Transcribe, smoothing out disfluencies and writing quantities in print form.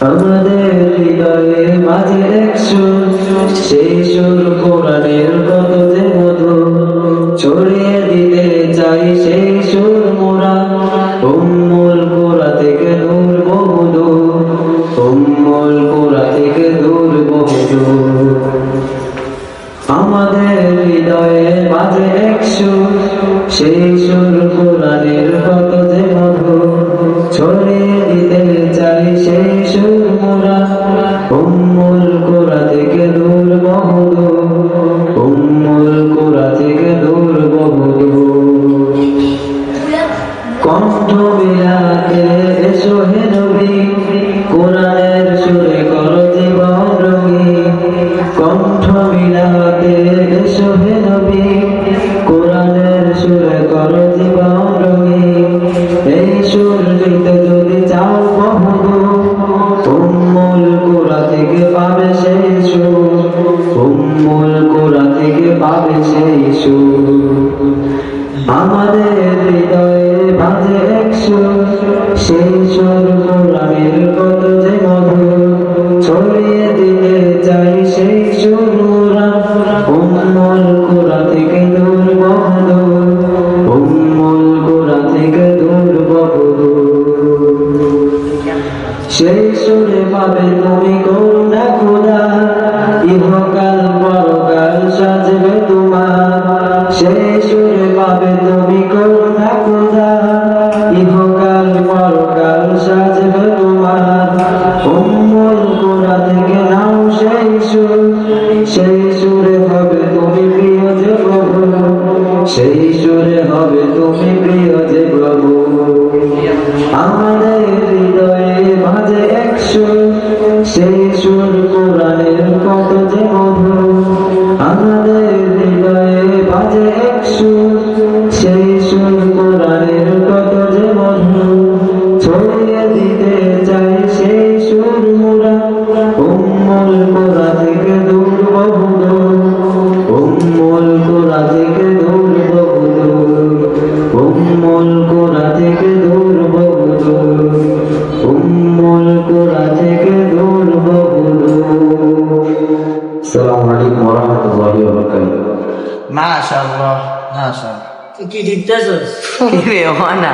আমাদের হৃদয়ে মাঝে এক সুর, সেই সুর কোরআনের কত যে মধু, ছড়িয়ে দিতে চাই সেই সুর মোরা, উম্মুল কোরআন থেকে দূর বহুদূর, উম্মুল কোরআন থেকে দূর বহুদূর। আমাদের হৃদয়ে মাঝে এক সুর, সেই সুর কোরআনের কত যে মধু, ছড়িয়ে দিতে চাই সেই সুর মোরা, উম্মুল কোরআন থেকে দূর বহুদূর, উম্মুল কোরআন থেকে দূর বহুদূর। কণ্ঠ মিলাতে এসো হে নবী, কোরআনের সুরে করো জীবন রঙিন। কণ্ঠ মিলাতে এসো হে নবী, কোরআনের সুরে করো জীবন রঙিন। এই সুর দিতে যদি চাও বহুদূর, উম্মুল কোরআন থেকে পাবে সেই সুর, উম্মুল কোরআন থেকে পাবে সেই সুর। আমাদের হৃদয়ে বাজে এক সুর, সেই সুর কোরআনের কত যে মধু, ছড়িয়ে দিতে চাই সেই সুর মোরা, উম্মুল কোরআন থেকে দূর বহুদূর, উম্মুল কোরআন থেকে দূর বহুদূর। সেই সুরে পাবে তুমি করুণা খোদা, ইহকাল পরকাল সাজবে তোমার। সেই সুরে পাবে তুমি করুণা খোদা, ইহকাল পরকাল সাজবে তোমার। উম্মুল কোরআন থেকে নাও সেই সুর, সেই সুরে হবে তুমি প্রিয় যে প্রভু, সেই সুরে হবে তুমি প্রিয় যে প্রভু। আমাদের হৃদয়ে বাজে এক সুর, সেই সুর কোরআনের কত যে মধু। আমাদের হৃদয়ে বাজে এক সুর, সেই সুর কোরআনের কত যে মধু, ছড়িয়ে দিতে চাই সেই সুর মোরা, উম্মুল কোরআন থেকে দূর বহুদূর, উম্মুল কোরআন থেকে দূর বহুদূর, উম্মুল কোরআন থেকে দূর বহুদূর, উম্মুল কোরআন থেকে দূর বহুদূর। আসসালামু আলাইকুম ওয়া রাহমাতুল্লাহি ওয়া বারাকাতুহু। মাশাআল্লাহ, মাশাআল্লাহ। কি লিখতেছস? কি রে ওনা